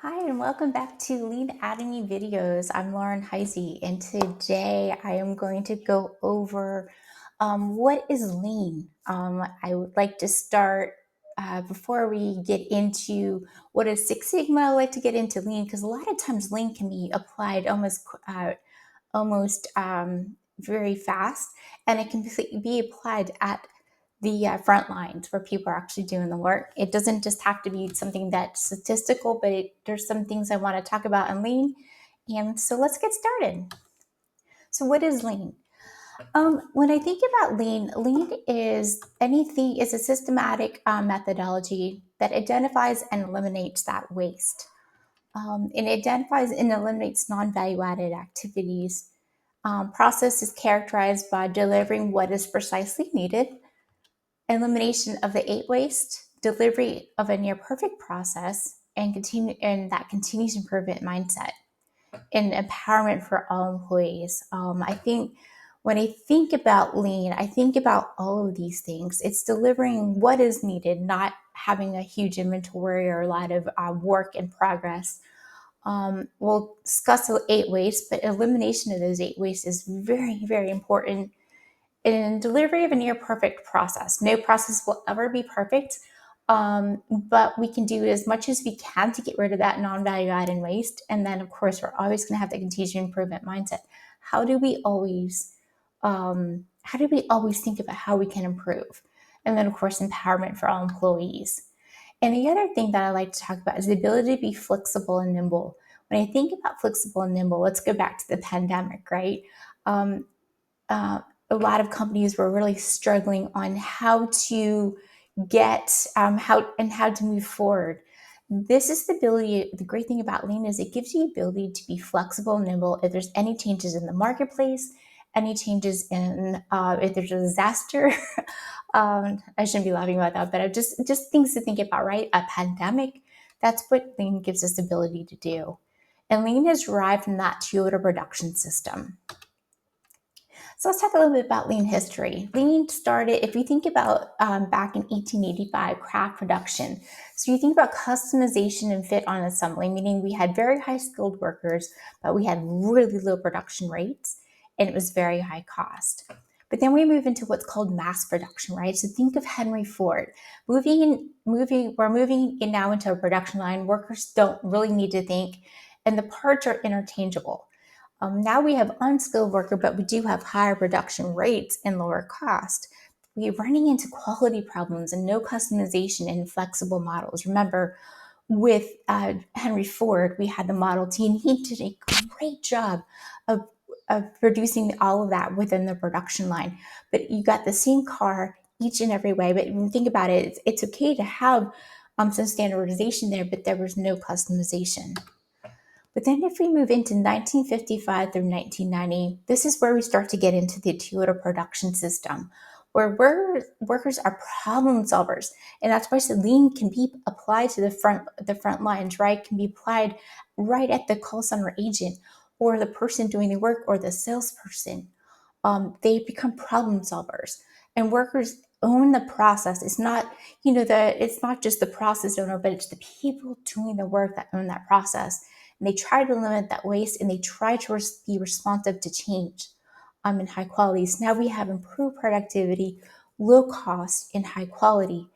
Hi, and welcome back to Lean Academy videos. I'm Lauren Heisey, and today I am going to go over what is lean. I would like to start before we get into what is Six Sigma. I like to get into lean because a lot of times lean can be applied almost very fast, and it can be applied at the front lines where people are actually doing the work. It doesn't just have to be something that's statistical, but there's some things I want to talk about in lean. And so let's get started. So, what is lean? When I think about lean, lean is a systematic methodology that identifies and eliminates that waste. It identifies and eliminates non-value added activities. Process is characterized by delivering what is precisely needed, elimination of the eight waste, delivery of a near perfect process, and that continuous improvement mindset and empowerment for all employees. I think when I think about lean, I think about all of these things. It's delivering what is needed, not having a huge inventory or a lot of work in progress. We'll discuss the eight waste, but elimination of those eight waste is very, very important in delivery of a near perfect process. No process will ever be perfect, but we can do as much as we can to get rid of that non-value add and waste. And then, of course, we're always going to have the continuous improvement mindset. How do we always, think about how we can improve? And then, of course, empowerment for all employees. And the other thing that I like to talk about is the ability to be flexible and nimble. When I think about flexible and nimble, let's go back to the pandemic, right? Um, uh, a lot of companies were really struggling on how to get how to move forward. This is the ability. The great thing about lean is it gives you the ability to be flexible and nimble if there's any changes in the marketplace, any changes in if there's a disaster. I shouldn't be laughing about that, but just things to think about, right? A pandemic. That's what lean gives us the ability to do, and lean is derived from that Toyota production system. So let's talk a little bit about lean history. Lean started, if you think about back in 1885, craft production. So you think about customization and fit on assembly, meaning we had very high skilled workers, but we had really low production rates, and it was very high cost. But then we move into what's called mass production, right? So think of Henry Ford. We're moving in now into a production line. Workers don't really need to think, and the parts are interchangeable. Now we have unskilled worker, but we do have higher production rates and lower cost. We're running into quality problems and no customization and flexible models. Remember, with Henry Ford, we had the Model T, and he did a great job of, producing all of that within the production line. But you got the same car each and every way. But when you think about it, it's okay to have some standardization there, but there was no customization. But then if we move into 1955 through 1990, this is where we start to get into the Toyota production system, where workers are problem solvers. And that's why lean can be applied to the front lines, right? Can be applied right at the call center agent or the person doing the work or the salesperson. They become problem solvers. And workers own the process. It's not, it's not just the process owner, but it's the people doing the work that own that process. And they try to limit that waste, and they try to be responsive to change in high quality. So now we have improved productivity, low cost, and high quality.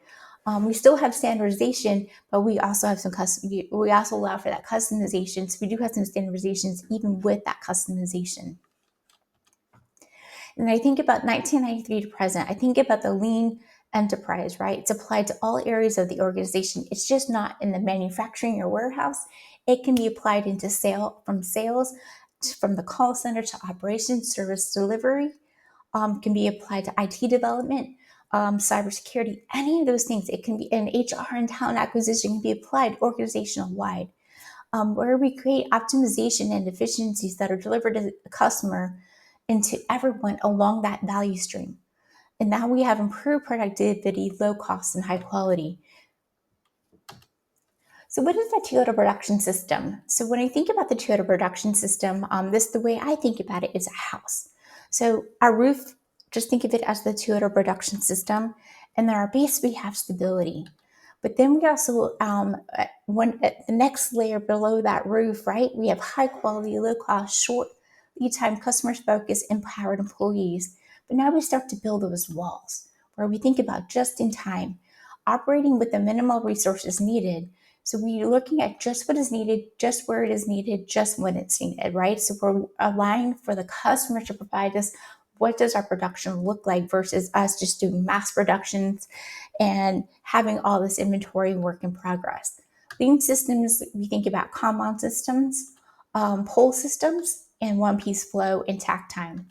We still have standardization, but we also have we also allow for that customization. So we do have some standardizations even with that customization. And I think about 1993 to present, I think about the lean enterprise, right? It's applied to all areas of the organization. It's just not in the manufacturing or warehouse. It can be applied into from sales, from the call center to operations, service delivery, can be applied to IT development, cybersecurity, any of those things. It can be in HR and talent acquisition, can be applied organizational wide, where we create optimization and efficiencies that are delivered to the customer and to everyone along that value stream. And now we have improved productivity, low cost, and high quality. So what is the Toyota production system? So when I think about the Toyota production system, the way I think about it is a house. So our roof, just think of it as the Toyota production system. And then our base, we have stability. But then we also, at the next layer below that roof, right, we have high quality, low cost, short lead time, customers focused, empowered employees. But now we start to build those walls where we think about just in time, operating with the minimal resources needed. So we're looking at just what is needed, just where it is needed, just when it's needed, right? So we're allowing for the customer to provide us what does our production look like versus us just doing mass productions and having all this inventory work in progress. Lean systems, we think about Kanban systems, pull systems, and one-piece flow and tact time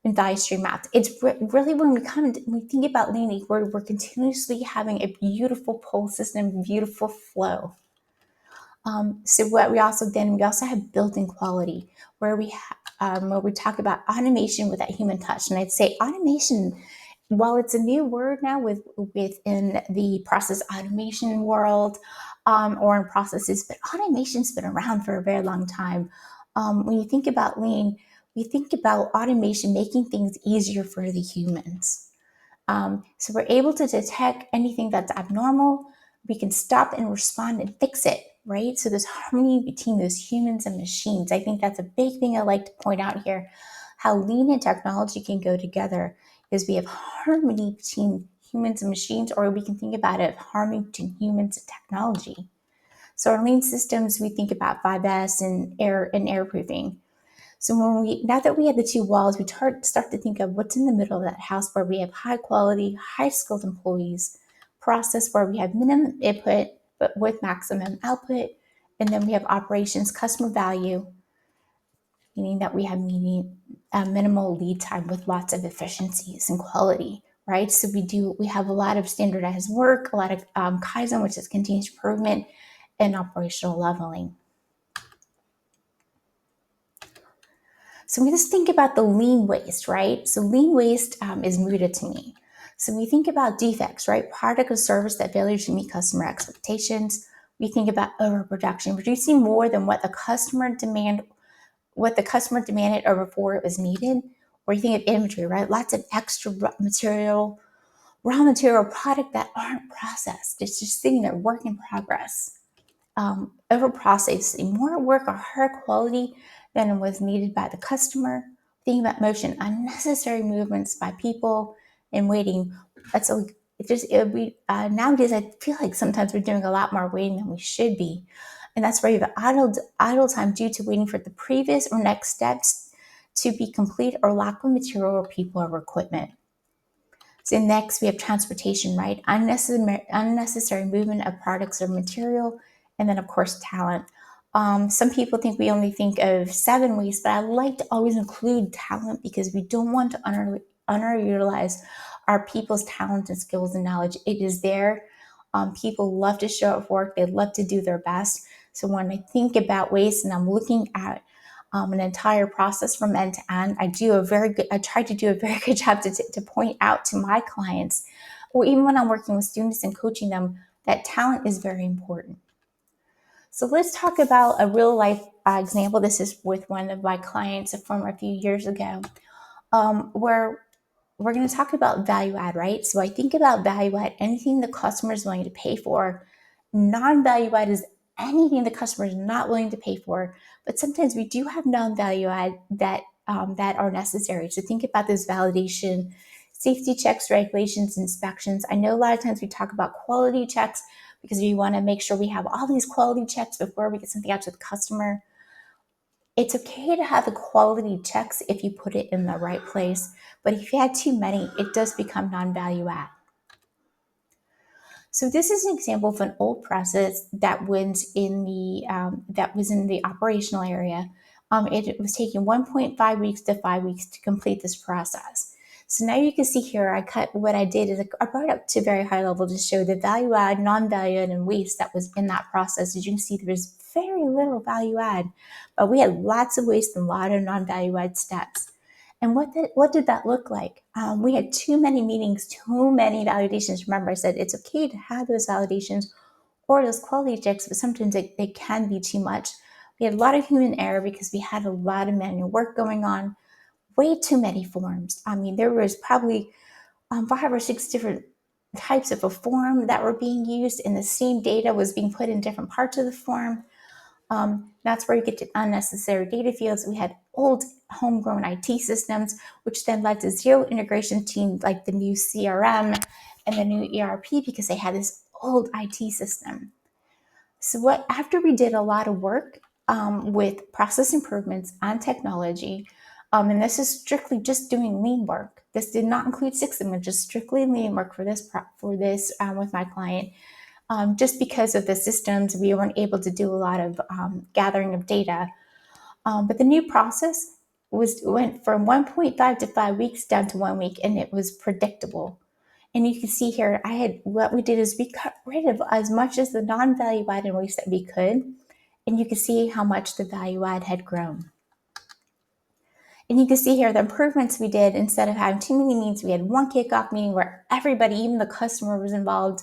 and value stream math. It's really when we think about lean, we're continuously having a beautiful pull system, beautiful flow. So what we also have built-in quality where we talk about automation with that human touch, and I'd say automation, while it's a new word now within the process automation world or in processes, but automation's been around for a very long time. When you think about lean, we think about automation making things easier for the humans. So we're able to detect anything that's abnormal. We can stop and respond and fix it, right? So there's harmony between those humans and machines. I think that's a big thing I like to point out here. How lean and technology can go together is we have harmony between humans and machines, or we can think about it harmony between humans and technology. So our lean systems, we think about 5S and air proofing. So now that we have the two walls, we start to think of what's in the middle of that house where we have high quality, high skilled employees, process where we have minimum input but with maximum output, and then we have operations, customer value, meaning that we have minimal lead time with lots of efficiencies and quality, right? So we have a lot of standardized work, a lot of Kaizen, which is continuous improvement, and operational leveling. So we just think about the lean waste, right? So lean waste is rooted to me. So we think about defects, right? Product or service that failure to meet customer expectations. We think about overproduction, producing more than what the customer demanded or before it was needed. Or you think of inventory, right? Lots of extra raw material product that aren't processed. It's just sitting there, work in progress. Over processing more work or higher quality than was needed by the customer. Thinking about motion, unnecessary movements by people and waiting. So nowadays I feel like sometimes we're doing a lot more waiting than we should be, and that's where you have idle time due to waiting for the previous or next steps to be complete or lack of material or people or equipment. So next we have transportation, right? Unnecessary movement of products or material, and then of course talent. Some people think we only think of 7 waste, but I like to always include talent because we don't want to underutilize our people's talent and skills and knowledge. It is there. People love to show up for work. They love to do their best. So when I think about waste and I'm looking at an entire process from end to end, I try to do a very good job to point out to my clients, or even when I'm working with students and coaching them, that talent is very important. So let's talk about a real life example. This is with one of my clients from a few years ago, where we're going to talk about value add, right? So I think about value add, anything the customer is willing to pay for. Non-value add is anything the customer is not willing to pay for. But sometimes we do have non-value add that are necessary. So think about this validation, safety checks, regulations, inspections. I know a lot of times we talk about quality checks because we want to make sure we have all these quality checks before we get something out to the customer. It's okay to have the quality checks if you put it in the right place, but if you had too many, it does become non-value add. So this is an example of an old process that was in the operational area. It was taking 1.5 weeks to 5 weeks to complete this process. So now you can see here, what I did is I brought it up to a very high level to show the value add, non-value add, and waste that was in that process. As you can see, there was very little value add, but we had lots of waste and a lot of non-value add steps. And what did that look like? We had too many meetings, too many validations. Remember, I said it's okay to have those validations or those quality checks, but sometimes they can be too much. We had a lot of human error because we had a lot of manual work going on, way too many forms. I mean, there was probably 5 or 6 different types of a form that were being used, and the same data was being put in different parts of the form. That's where you get to unnecessary data fields. We had old homegrown IT systems, which then led to zero integration between like the new CRM and the new ERP because they had this old IT system. So after we did a lot of work with process improvements on technology, and this is strictly just doing lean work. This did not include Six Sigma, just strictly lean work for this with my client. Just because of the systems, we weren't able to do a lot of gathering of data. But the new process went from 1.5 to 5 weeks down to 1 week, and it was predictable. And you can see here, what we did is we cut rid of as much as the non-value add and waste that we could, and you can see how much the value add had grown. And you can see here the improvements we did. Instead of having too many meetings, we had one kickoff meeting where everybody, even the customer, was involved.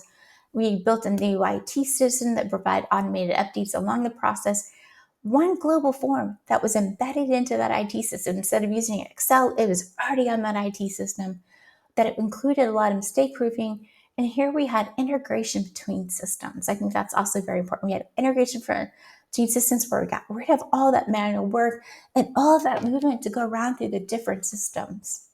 We built a new IT system that provided automated updates along the process. One global form that was embedded into that IT system. Instead of using Excel, it was already on that IT system. That it included a lot of mistake proofing. And here we had integration between systems. I think that's also very important. We had integration between systems where we got rid of all that manual work and all of that movement to go around through the different systems.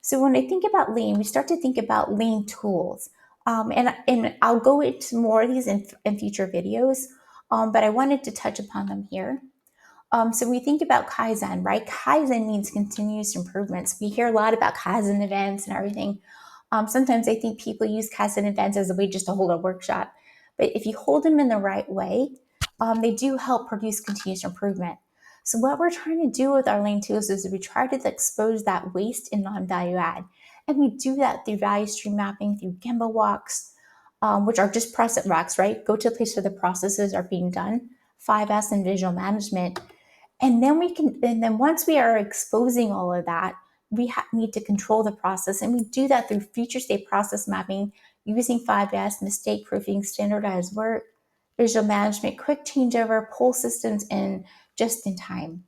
So when I think about lean, we start to think about lean tools. And I'll go into more of these in future videos, but I wanted to touch upon them here. So we think about Kaizen, right? Kaizen means continuous improvements. We hear a lot about Kaizen events and everything. Sometimes I think people use Kaizen events as a way just to hold a workshop. But if you hold them in the right way, they do help produce continuous improvement. So what we're trying to do with our lean tools is we try to expose that waste and non-value add. And we do that through value stream mapping, through Gemba walks, which are just process walks, right? Go to a place where the processes are being done, 5S and visual management. And then once we are exposing all of that, we need to control the process. And we do that through future state process mapping, using 5S, mistake proofing, standardized work, visual management, quick changeover, pull systems, and just in time.